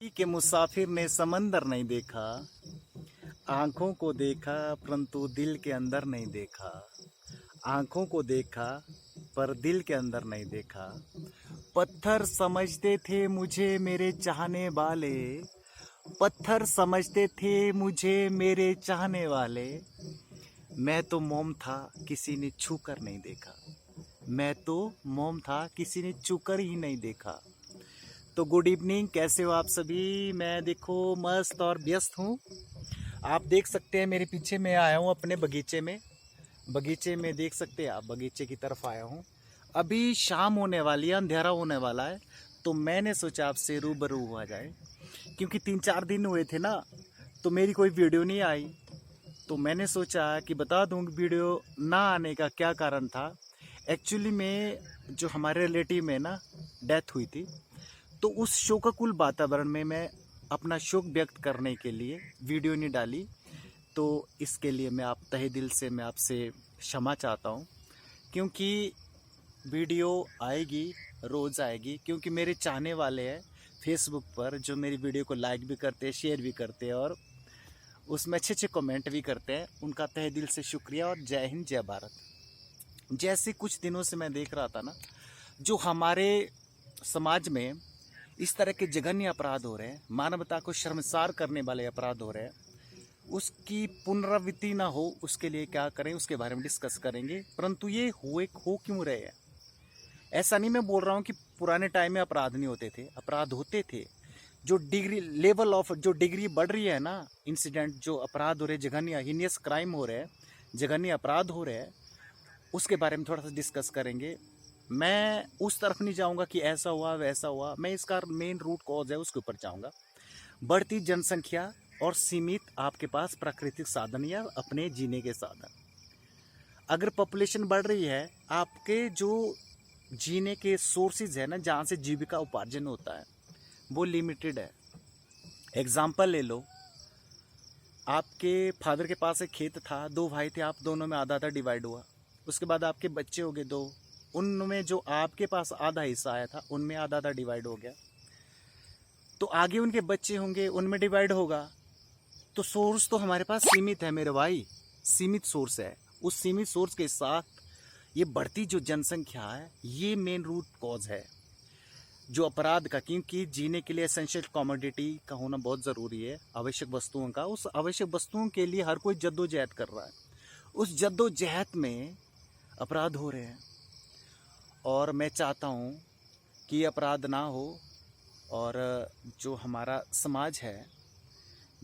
के मुसाफिर ने समंदर नहीं देखा, आंखों को देखा परंतु दिल के अंदर नहीं देखा। आंखों को देखा पर दिल के अंदर नहीं देखा। पत्थर समझते थे मुझे मेरे चाहने वाले, पत्थर समझते थे मुझे मेरे चाहने वाले। मैं तो मोम था किसी ने छू कर नहीं देखा, मैं तो मोम था किसी ने छू कर ही नहीं देखा। तो गुड इवनिंग, कैसे हो आप सभी। मैं देखो मस्त और व्यस्त हूँ। आप देख सकते हैं मेरे पीछे मैं आया हूँ अपने बगीचे में। बगीचे में देख सकते हैं आप, बगीचे की तरफ आया हूँ। अभी शाम होने वाली है, अंधेरा होने वाला है, तो मैंने सोचा आपसे रूबरू हुआ जाए। क्योंकि 3-4 दिन हुए थे ना, तो मेरी कोई वीडियो नहीं आई। तो मैंने सोचा कि बता दूँ वीडियो ना आने का क्या कारण था। एक्चुअली में जो हमारे रिलेटिव में ना डेथ हुई थी, तो उस शोकाकुल वातावरण में मैं अपना शोक व्यक्त करने के लिए वीडियो नहीं डाली। तो इसके लिए मैं आप तहे दिल से मैं आपसे क्षमा चाहता हूँ। क्योंकि वीडियो आएगी, रोज़ आएगी, क्योंकि मेरे चाहने वाले हैं फेसबुक पर जो मेरी वीडियो को लाइक भी करते हैं, शेयर भी करते हैं और उसमें अच्छे अच्छे कमेंट भी करते हैं। उनका तहे दिल से शुक्रिया और जय हिंद जय भारत। जैसे कुछ दिनों से मैं देख रहा था ना, जो हमारे समाज में इस तरह के जघन्य अपराध हो रहे हैं, मानवता को शर्मसार करने वाले अपराध हो रहे हैं, उसकी पुनरावृत्ति ना हो उसके लिए क्या करें, उसके बारे में डिस्कस करेंगे। परंतु ये हो क्यों रहे हैं। ऐसा नहीं मैं बोल रहा हूँ कि पुराने टाइम में अपराध नहीं होते थे, अपराध होते थे। जो डिग्री लेवल ऑफ जो डिग्री बढ़ रही है ना, इंसिडेंट जो अपराध हो रहे, जघन्य हीनियस क्राइम हो रहे हैं, जघन्य अपराध हो रहे हैं, उसके बारे में थोड़ा सा डिस्कस करेंगे। मैं उस तरफ नहीं जाऊंगा कि ऐसा हुआ वैसा हुआ, मैं इसका मेन रूट कॉज है उसके ऊपर जाऊंगा। बढ़ती जनसंख्या और सीमित आपके पास प्राकृतिक साधन या अपने जीने के साधन। अगर पॉपुलेशन बढ़ रही है, आपके जो जीने के सोर्सेज है ना, जहाँ से जीविका उपार्जन होता है, वो लिमिटेड है। एग्जाम्पल ले लो, आपके फादर के पास एक खेत था, 2 भाई थे, आप दोनों में आधा आधा डिवाइड हुआ। उसके बाद आपके बच्चे हो गए 2, उनमें जो आपके पास आधा हिस्सा आया था उनमें आधा आधा डिवाइड हो गया। तो आगे उनके बच्चे होंगे, उनमें डिवाइड होगा। तो सोर्स तो हमारे पास सीमित है मेरे भाई, सीमित सोर्स है। उस सीमित सोर्स के साथ ये बढ़ती जो जनसंख्या है, ये मेन रूट कॉज है जो अपराध का। क्योंकि जीने के लिए एसेंशियल कमोडिटी का होना बहुत ज़रूरी है, आवश्यक वस्तुओं का। उस आवश्यक वस्तुओं के लिए हर कोई जद्दोजहद कर रहा है, उस जद्दोजहद में अपराध हो रहे हैं। और मैं चाहता हूँ कि अपराध ना हो। और जो हमारा समाज है,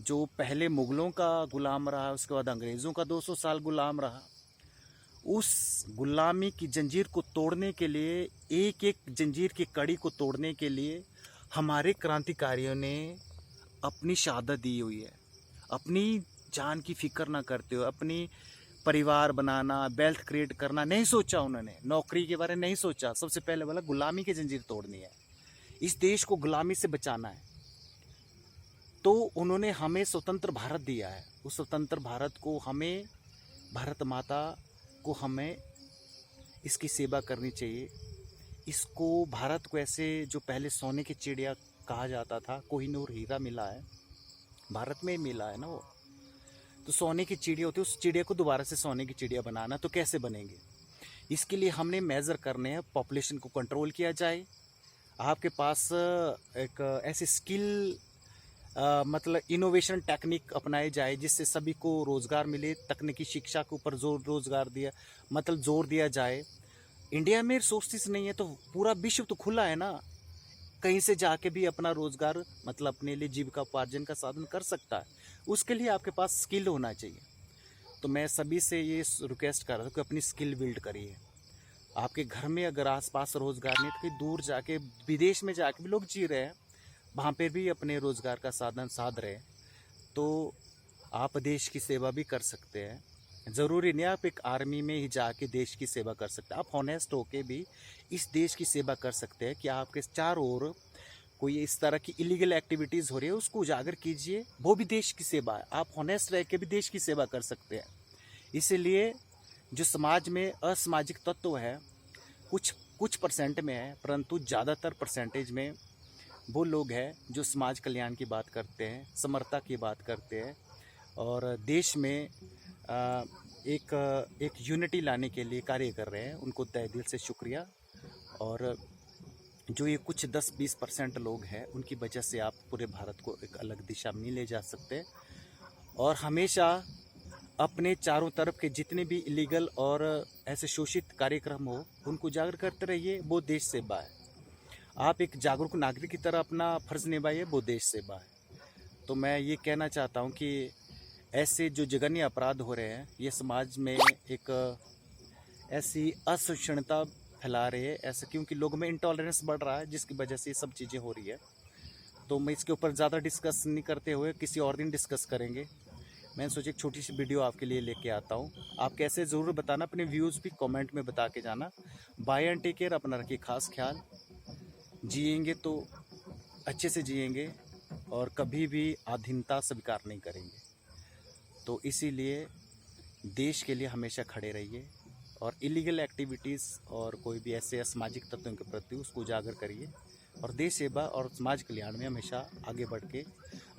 जो पहले मुग़लों का गुलाम रहा, उसके बाद अंग्रेज़ों का 200 साल गुलाम रहा, उस गुलामी की जंजीर को तोड़ने के लिए, एक एक जंजीर की कड़ी को तोड़ने के लिए हमारे क्रांतिकारियों ने अपनी शहादत दी हुई है। अपनी जान की फिक्र ना करते हुए अपनी परिवार बनाना, वेल्थ क्रिएट करना नहीं सोचा उन्होंने, नौकरी के बारे में नहीं सोचा। सबसे पहले बोला गुलामी की जंजीर तोड़नी है, इस देश को गुलामी से बचाना है। तो उन्होंने हमें स्वतंत्र भारत दिया है। उस स्वतंत्र भारत को हमें, भारत माता को हमें इसकी सेवा करनी चाहिए। इसको, भारत को ऐसे जो पहले सोने की चिड़िया कहा जाता था, कोहिनूर हीरा मिला है, भारत में मिला है ना वो। तो सोने की चिड़िया होती है, उस चिड़िया को दोबारा से सोने की चिड़िया बनाना, तो कैसे बनेंगे। इसके लिए हमने मेज़र करने हैं, पॉपुलेशन को कंट्रोल किया जाए। आपके पास एक ऐसी स्किल मतलब इनोवेशन टेक्निक अपनाई जाए जिससे सभी को रोज़गार मिले। तकनीकी शिक्षा के ऊपर जोर दिया जाए। इंडिया में रिसोर्सेज नहीं है तो पूरा विश्व तो खुला है ना, कहीं से जाके भी अपना रोज़गार मतलब अपने लिए जीविका उपार्जन का साधन कर सकता है। उसके लिए आपके पास स्किल होना चाहिए। तो मैं सभी से ये रिक्वेस्ट कर रहा हूँ कि अपनी स्किल बिल्ड करिए। आपके घर में अगर आसपास रोज़गार नहीं, तो कहीं दूर जाके, विदेश में जाके भी लोग जी रहे हैं, वहाँ पर भी अपने रोज़गार का साधन साध रहे हैं। तो आप देश की सेवा भी कर सकते हैं। ज़रूरी नहीं आप एक आर्मी में ही जाके देश की सेवा कर सकते हैं, आप हॉनेस्ट होके भी इस देश की सेवा कर सकते हैं। कि आपके चारों ओर कोई इस तरह की इलीगल एक्टिविटीज़ हो रही है, उसको उजागर कीजिए, वो भी देश की सेवा है। आप हॉनेस्ट रह के भी देश की सेवा कर सकते हैं। इसीलिए जो समाज में असामाजिक तत्व है, कुछ कुछ परसेंट में है, परंतु ज़्यादातर परसेंटेज में वो लोग हैं जो समाज कल्याण की बात करते हैं, समरता की बात करते हैं और देश में एक यूनिटी लाने के लिए कार्य कर रहे हैं। उनको तहे दिल से शुक्रिया। और जो ये कुछ 10-20% लोग हैं, उनकी वजह से आप पूरे भारत को एक अलग दिशा में ले जा सकते हैं। और हमेशा अपने चारों तरफ के जितने भी इलीगल और ऐसे शोषित कार्यक्रम हो, उनको उजागर करते रहिए। वो देश सेवा है। आप एक जागरूक नागरिक की तरह अपना फर्ज निभाइए, वो देश सेवा है। तो मैं ये कहना चाहता हूँ कि ऐसे जो जघन्य अपराध हो रहे हैं, ये समाज में एक ऐसी असहिष्णुता फैला रहे हैं, ऐसा क्योंकि लोगों में इंटॉलरेंस बढ़ रहा है, जिसकी वजह से ये सब चीज़ें हो रही है। तो मैं इसके ऊपर ज़्यादा डिस्कस नहीं करते हुए किसी और दिन डिस्कस करेंगे। मैंने सोचा एक छोटी सी वीडियो आपके लिए लेके आता हूँ। आप कैसे ज़रूर बताना, अपने व्यूज़ भी कमेंट में बता के जाना। बाय एंड टेक केयर, अपना रखिए खास ख्याल। जिएंगे तो अच्छे से जिएंगे और कभी भी अधीनता स्वीकार नहीं करेंगे। तो इसीलिए देश के लिए हमेशा खड़े रहिए और इलीगल एक्टिविटीज़ और कोई भी ऐसे असामाजिक तत्वों के प्रति उसको उजागर करिए और देश सेवा और समाज कल्याण में हमेशा आगे बढ़ के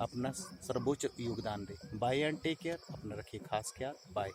अपना सर्वोच्च योगदान दें। बाय एंड टेक केयर, अपना रखिए खास ख्याल। बाय।